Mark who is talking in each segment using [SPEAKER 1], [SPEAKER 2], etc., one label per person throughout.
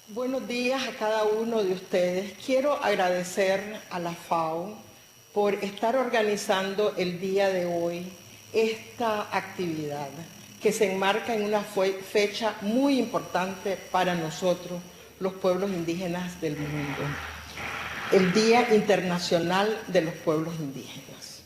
[SPEAKER 1] Buenos días a cada uno de ustedes. Quiero agradecer a la FAO por estar organizando el día de hoy esta actividad que se enmarca en una fecha muy importante para nosotros, los pueblos indígenas del mundo, el Día Internacional de los Pueblos Indígenas.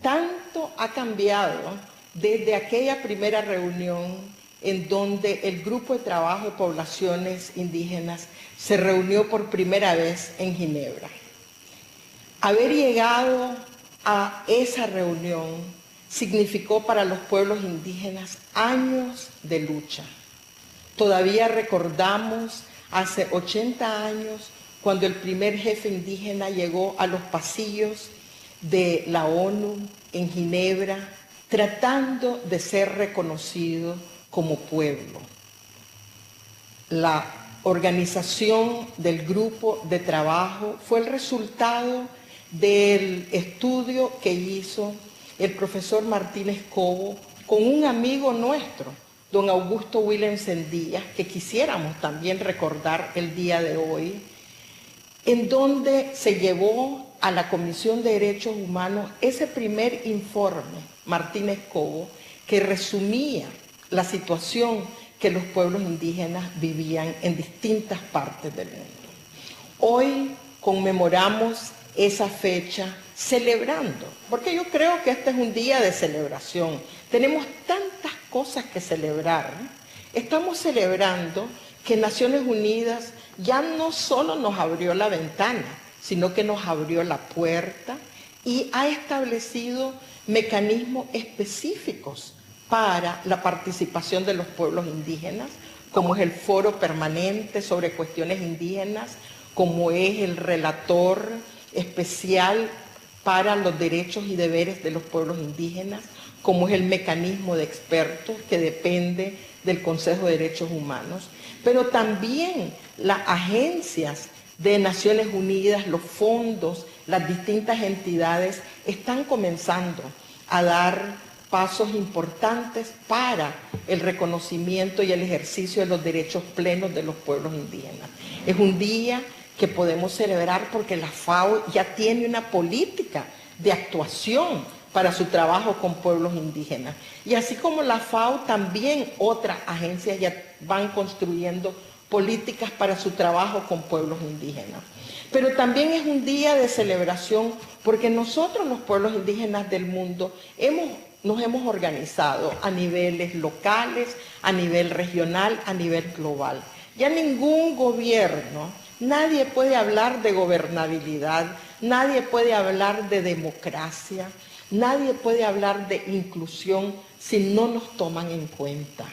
[SPEAKER 1] Tanto ha cambiado desde aquella primera reunión en donde el Grupo de Trabajo de Poblaciones Indígenas se reunió por primera vez en Ginebra. Haber llegado a esa reunión significó para los pueblos indígenas años de lucha. Todavía recordamos hace 80 años cuando el primer jefe indígena llegó a los pasillos de la ONU en Ginebra tratando de ser reconocido como pueblo. La organización del grupo de trabajo fue el resultado del estudio que hizo el profesor Martínez Cobo con un amigo nuestro, don Augusto Willemsen Díaz, que quisiéramos también recordar el día de hoy, en donde se llevó a la Comisión de Derechos Humanos ese primer informe, Martínez Cobo, que resumía la situación que los pueblos indígenas vivían en distintas partes del mundo. Hoy conmemoramos esa fecha celebrando, porque yo creo que este es un día de celebración. Tenemos tantas cosas que celebrar. Estamos celebrando que Naciones Unidas ya no solo nos abrió la ventana, sino que nos abrió la puerta y ha establecido mecanismos específicos para la participación de los pueblos indígenas, como es el Foro Permanente sobre Cuestiones Indígenas, como es el Relator Especial para los Derechos y Deberes de los Pueblos Indígenas, como es el mecanismo de expertos que depende del Consejo de Derechos Humanos, pero también las agencias de Naciones Unidas, los fondos, las distintas entidades están comenzando a dar pasos importantes para el reconocimiento y el ejercicio de los derechos plenos de los pueblos indígenas. Es un día que podemos celebrar porque la FAO ya tiene una política de actuación para su trabajo con pueblos indígenas. Y así como la FAO, también otras agencias ya van construyendo políticas para su trabajo con pueblos indígenas. Pero también es un día de celebración porque nosotros, los pueblos indígenas del mundo, nos hemos organizado a niveles locales, a nivel regional, a nivel global. Ya ningún gobierno, nadie puede hablar de gobernabilidad, nadie puede hablar de democracia, nadie puede hablar de inclusión si no nos toman en cuenta.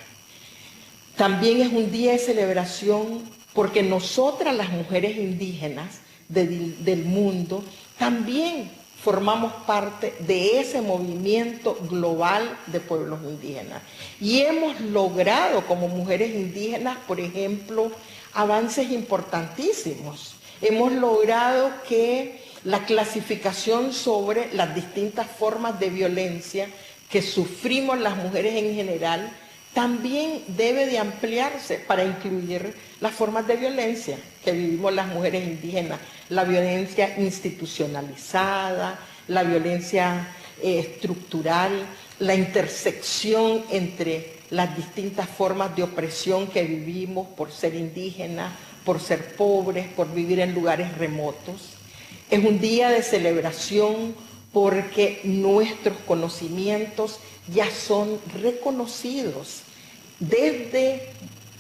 [SPEAKER 1] También es un día de celebración porque nosotras, las mujeres indígenas del mundo, también formamos parte de ese movimiento global de pueblos indígenas. Y hemos logrado como mujeres indígenas, por ejemplo, avances importantísimos. Hemos logrado que la clasificación sobre las distintas formas de violencia que sufrimos las mujeres en general también debe de ampliarse para incluir las formas de violencia que vivimos las mujeres indígenas, la violencia institucionalizada, la violencia estructural, la intersección entre las distintas formas de opresión que vivimos por ser indígenas, por ser pobres, por vivir en lugares remotos. Es un día de celebración porque nuestros conocimientos ya son reconocidos desde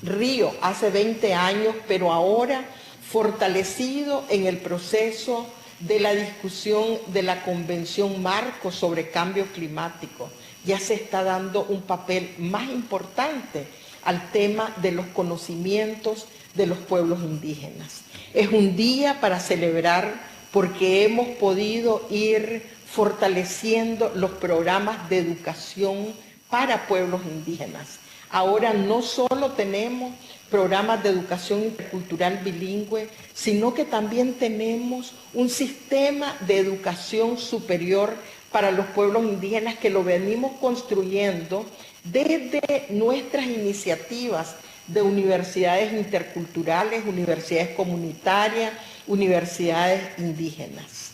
[SPEAKER 1] Río hace 20 años, pero ahora fortalecido en el proceso de la discusión de la Convención Marco sobre Cambio Climático. Ya se está dando un papel más importante al tema de los conocimientos de los pueblos indígenas. Es un día para celebrar porque hemos podido ir fortaleciendo los programas de educación para pueblos indígenas. Ahora no solo tenemos programas de educación intercultural bilingüe, sino que también tenemos un sistema de educación superior para los pueblos indígenas que lo venimos construyendo desde nuestras iniciativas de universidades interculturales, universidades comunitarias, universidades indígenas.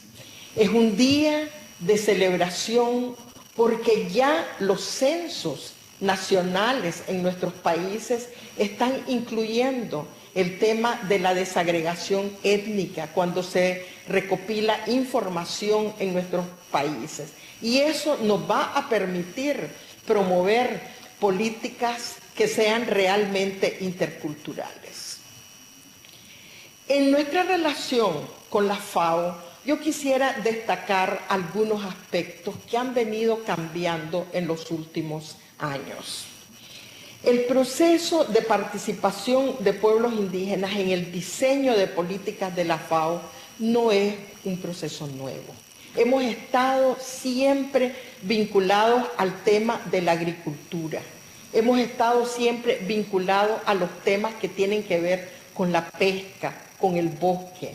[SPEAKER 1] Es un día de celebración porque ya los censos nacionales en nuestros países están incluyendo el tema de la desagregación étnica cuando se recopila información en nuestros países. Y eso nos va a permitir promover políticas que sean realmente interculturales. En nuestra relación con la FAO, yo quisiera destacar algunos aspectos que han venido cambiando en los últimos años. El proceso de participación de pueblos indígenas en el diseño de políticas de la FAO no es un proceso nuevo. Hemos estado siempre vinculados al tema de la agricultura. Hemos estado siempre vinculados a los temas que tienen que ver con la pesca, con el bosque.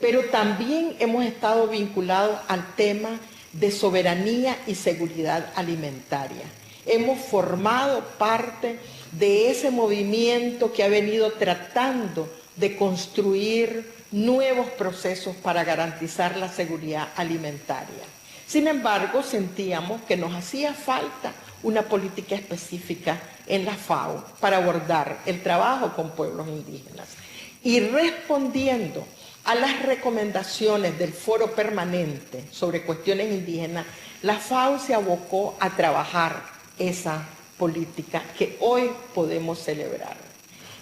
[SPEAKER 1] Pero también hemos estado vinculados al tema de soberanía y seguridad alimentaria. Hemos formado parte de ese movimiento que ha venido tratando de construir nuevos procesos para garantizar la seguridad alimentaria. Sin embargo, sentíamos que nos hacía falta una política específica en la FAO para abordar el trabajo con pueblos indígenas. Y respondiendo a las recomendaciones del Foro Permanente sobre cuestiones indígenas, la FAO se abocó a trabajar esa política que hoy podemos celebrar.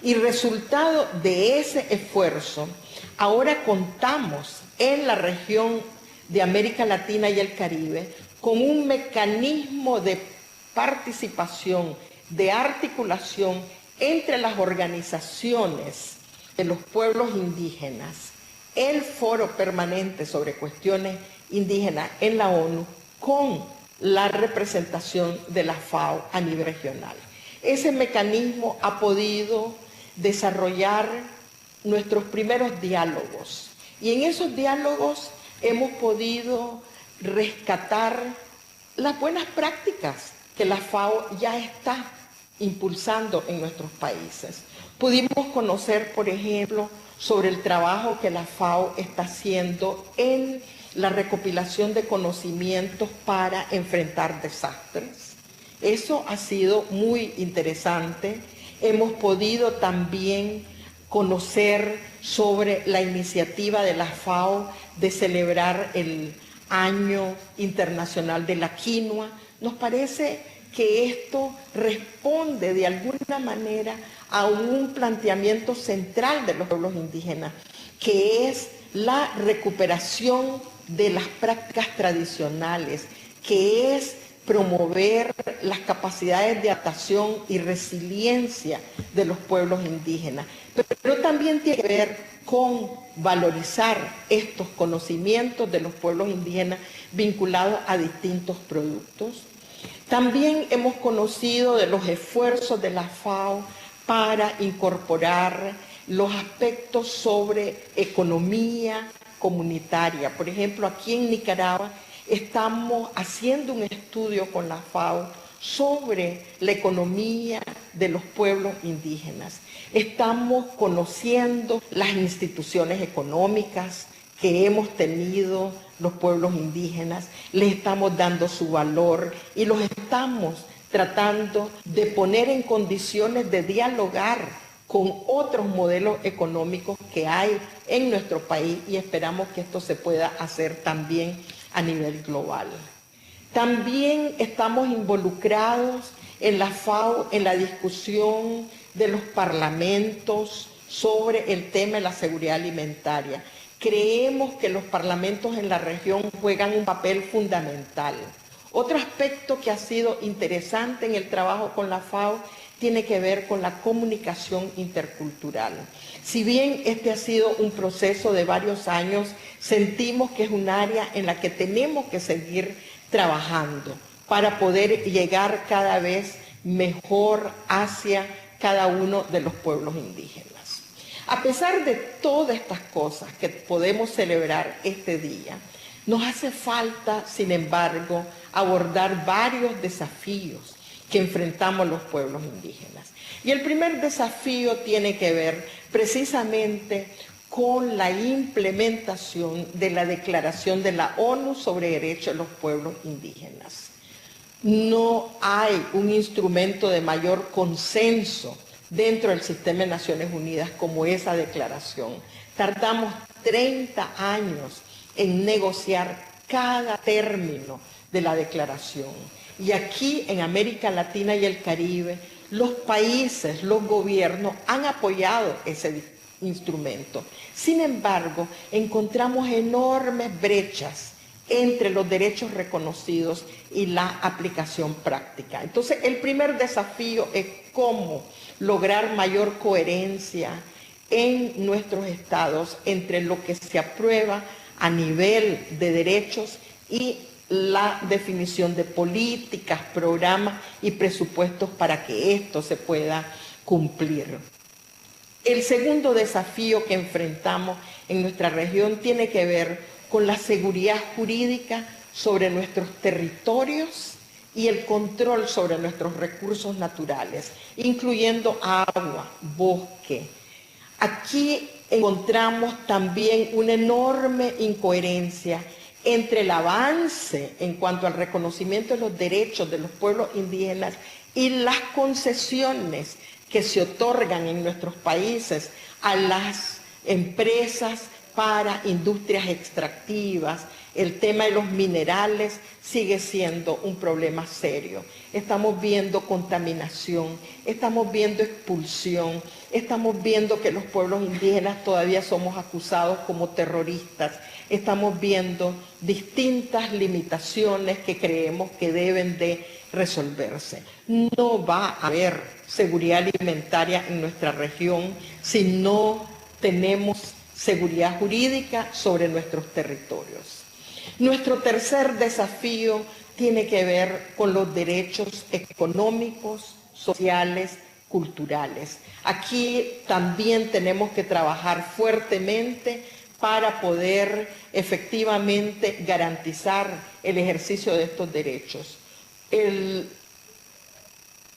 [SPEAKER 1] Y resultado de ese esfuerzo, ahora contamos en la región de América Latina y el Caribe con un mecanismo de participación, de articulación entre las organizaciones de los pueblos indígenas, el Foro Permanente sobre Cuestiones Indígenas en la ONU, con la representación de la FAO a nivel regional. Ese mecanismo ha podido desarrollar nuestros primeros diálogos y en esos diálogos hemos podido rescatar las buenas prácticas que la FAO ya está impulsando en nuestros países. Pudimos conocer, por ejemplo, sobre el trabajo que la FAO está haciendo en la recopilación de conocimientos para enfrentar desastres. Eso ha sido muy interesante. Hemos podido también conocer sobre la iniciativa de la FAO de celebrar el Año Internacional de la Quinoa. Nos parece que esto responde de alguna manera a un planteamiento central de los pueblos indígenas, que es la recuperación de las prácticas tradicionales, que es promover las capacidades de adaptación y resiliencia de los pueblos indígenas. Pero también tiene que ver con valorizar estos conocimientos de los pueblos indígenas vinculados a distintos productos. También hemos conocido de los esfuerzos de la FAO para incorporar los aspectos sobre economía comunitaria. Por ejemplo, aquí en Nicaragua estamos haciendo un estudio con la FAO sobre la economía de los pueblos indígenas. Estamos conociendo las instituciones económicas que hemos tenido los pueblos indígenas, les estamos dando su valor y los estamos tratando de poner en condiciones de dialogar con otros modelos económicos que hay en nuestro país y esperamos que esto se pueda hacer también a nivel global. También estamos involucrados en la FAO en la discusión de los parlamentos sobre el tema de la seguridad alimentaria. Creemos que los parlamentos en la región juegan un papel fundamental. Otro aspecto que ha sido interesante en el trabajo con la FAO tiene que ver con la comunicación intercultural. Si bien este ha sido un proceso de varios años, sentimos que es un área en la que tenemos que seguir trabajando para poder llegar cada vez mejor hacia cada uno de los pueblos indígenas. A pesar de todas estas cosas que podemos celebrar este día, nos hace falta, sin embargo, abordar varios desafíos que enfrentamos los pueblos indígenas. Y el primer desafío tiene que ver precisamente con la implementación de la Declaración de la ONU sobre Derechos de los Pueblos Indígenas. No hay un instrumento de mayor consenso dentro del sistema de Naciones Unidas como esa declaración. Tardamos 30 años en negociar cada término de la declaración. Y aquí en América Latina y el Caribe, los países, los gobiernos han apoyado ese instrumento. Sin embargo, encontramos enormes brechas entre los derechos reconocidos y la aplicación práctica. Entonces, el primer desafío es cómo lograr mayor coherencia en nuestros estados entre lo que se aprueba a nivel de derechos y la definición de políticas, programas y presupuestos para que esto se pueda cumplir. El segundo desafío que enfrentamos en nuestra región tiene que ver con la seguridad jurídica sobre nuestros territorios y el control sobre nuestros recursos naturales, incluyendo agua, bosque. Aquí encontramos también una enorme incoherencia entre el avance en cuanto al reconocimiento de los derechos de los pueblos indígenas y las concesiones que se otorgan en nuestros países a las empresas para industrias extractivas. El tema de los minerales sigue siendo un problema serio. Estamos viendo contaminación, estamos viendo expulsión, estamos viendo que los pueblos indígenas todavía somos acusados como terroristas, estamos viendo distintas limitaciones que creemos que deben de resolverse. No va a haber seguridad alimentaria en nuestra región si no tenemos seguridad jurídica sobre nuestros territorios. Nuestro tercer desafío tiene que ver con los derechos económicos, sociales, culturales. Aquí también tenemos que trabajar fuertemente para poder efectivamente garantizar el ejercicio de estos derechos. El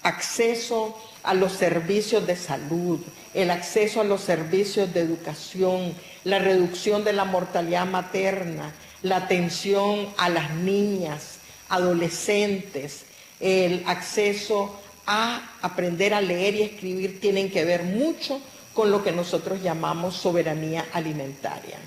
[SPEAKER 1] acceso a los servicios de salud, el acceso a los servicios de educación, la reducción de la mortalidad materna, la atención a las niñas, adolescentes, el acceso a aprender a leer y escribir tienen que ver mucho con lo que nosotros llamamos soberanía alimentaria.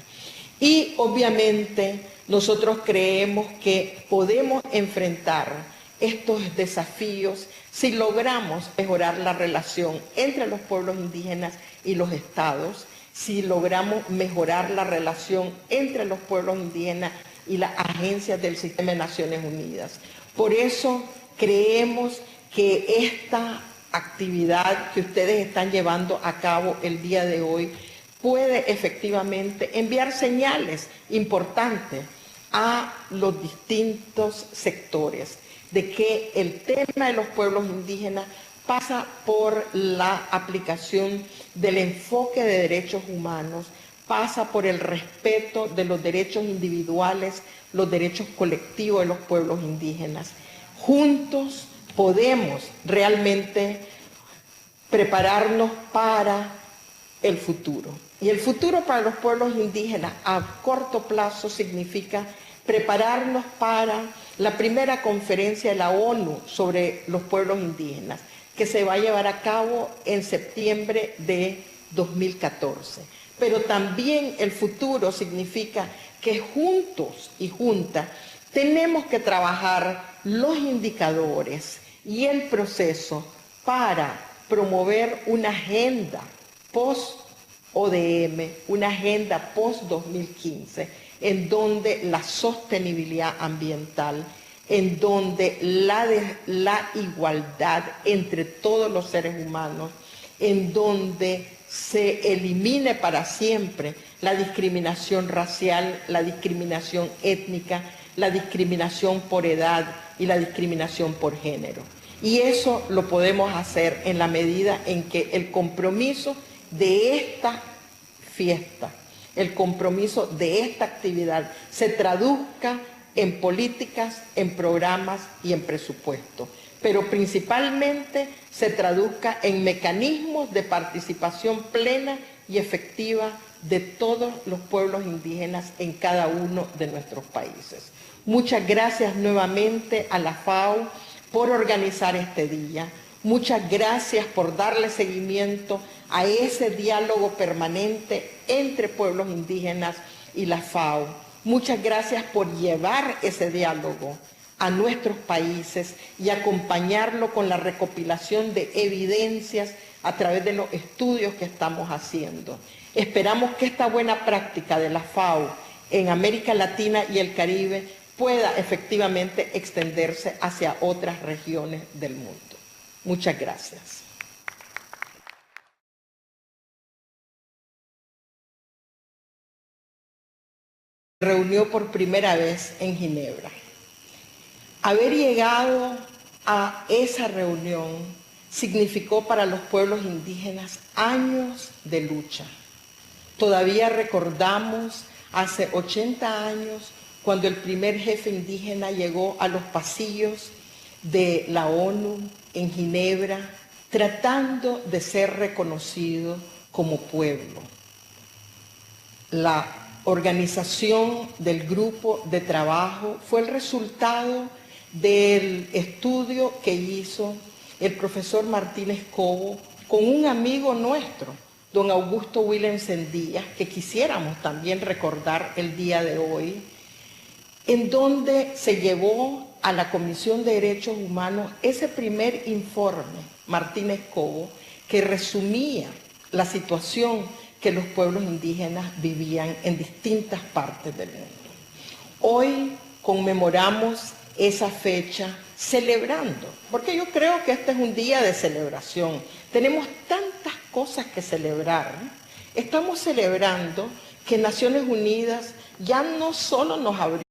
[SPEAKER 1] Y obviamente nosotros creemos que podemos enfrentar estos desafíos si logramos mejorar la relación entre los pueblos indígenas y los estados, si logramos mejorar la relación entre los pueblos indígenas y las agencias del sistema de Naciones Unidas. Por eso creemos que esta actividad que ustedes están llevando a cabo el día de hoy puede efectivamente enviar señales importantes a los distintos sectores de que el tema de los pueblos indígenas pasa por la aplicación del enfoque de derechos humanos, pasa por el respeto de los derechos individuales, los derechos colectivos de los pueblos indígenas. Juntos podemos realmente prepararnos para el futuro. Y el futuro para los pueblos indígenas a corto plazo significa prepararnos para la primera conferencia de la ONU sobre los pueblos indígenas, que se va a llevar a cabo en septiembre de 2014. Pero también el futuro significa que juntos y juntas tenemos que trabajar los indicadores y el proceso para promover una agenda post-ODM, una agenda post-2015, en donde la sostenibilidad ambiental, en donde la igualdad entre todos los seres humanos, en donde se elimine para siempre la discriminación racial, la discriminación étnica, la discriminación por edad y la discriminación por género. Y eso lo podemos hacer en la medida en que el compromiso de esta fiesta, el compromiso de esta actividad se traduzca en políticas, en programas y en presupuesto, pero principalmente se traduzca en mecanismos de participación plena y efectiva de todos los pueblos indígenas en cada uno de nuestros países. Muchas gracias nuevamente a la FAO por organizar este día. Muchas gracias por darle seguimiento a ese diálogo permanente entre pueblos indígenas y la FAO. Muchas gracias por llevar ese diálogo a nuestros países y acompañarlo con la recopilación de evidencias a través de los estudios que estamos haciendo. Esperamos que esta buena práctica de la FAO en América Latina y el Caribe pueda efectivamente extenderse hacia otras regiones del mundo. Muchas gracias. Reunió por primera vez en Ginebra. Haber llegado a esa reunión significó para los pueblos indígenas años de lucha. Todavía recordamos hace 80 años cuando el primer jefe indígena llegó a los pasillos de la ONU en Ginebra tratando de ser reconocido como pueblo. La organización del grupo de trabajo fue el resultado del estudio que hizo el profesor Martínez Cobo con un amigo nuestro, don Augusto Willemsen Díaz, que quisiéramos también recordar el día de hoy, en donde se llevó a la Comisión de Derechos Humanos ese primer informe, Martínez Cobo, que resumía la situación que los pueblos indígenas vivían en distintas partes del mundo. Hoy conmemoramos esa fecha celebrando, porque yo creo que este es un día de celebración. Tenemos tantas cosas que celebrar. Estamos celebrando que Naciones Unidas ya no solo nos abrió.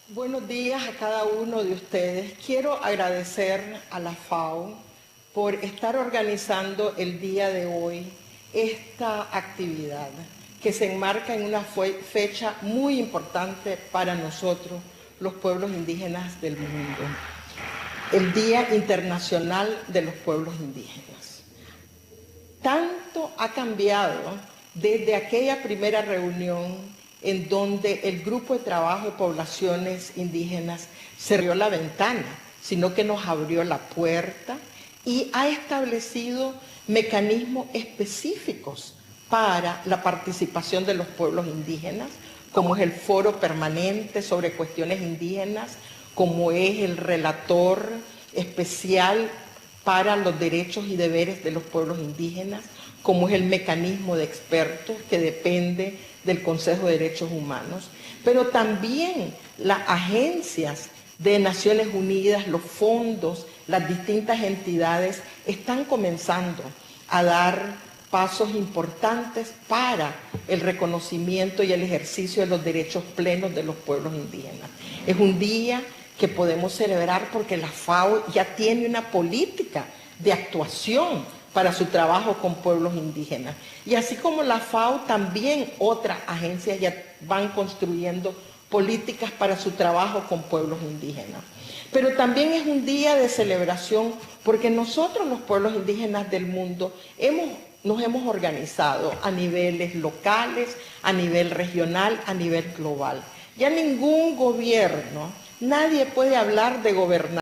[SPEAKER 1] Buenos días a cada uno de ustedes. Quiero agradecer a la FAO por estar organizando el día de hoy esta actividad que se enmarca en una fecha muy importante para nosotros, los pueblos indígenas del mundo, el Día Internacional de los Pueblos Indígenas. Tanto ha cambiado desde aquella primera reunión en donde el Grupo de Trabajo de Poblaciones Indígenas cerró la ventana, sino que nos abrió la puerta y ha establecido mecanismos específicos para la participación de los pueblos indígenas, como es el Foro Permanente sobre Cuestiones Indígenas, como es el Relator Especial para los Derechos y Deberes de los Pueblos Indígenas, como es el mecanismo de expertos que depende del Consejo de Derechos Humanos, pero también las agencias de Naciones Unidas, los fondos, las distintas entidades están comenzando a dar pasos importantes para el reconocimiento y el ejercicio de los derechos plenos de los pueblos indígenas. Es un día que podemos celebrar porque la FAO ya tiene una política de actuación para su trabajo con pueblos indígenas. Y así como la FAO, también otras agencias ya van construyendo políticas para su trabajo con pueblos indígenas. Pero también es un día de celebración porque nosotros, los pueblos indígenas del mundo, nos hemos organizado a niveles locales, a nivel regional, a nivel global. Ya ningún gobierno, nadie puede hablar de gobernar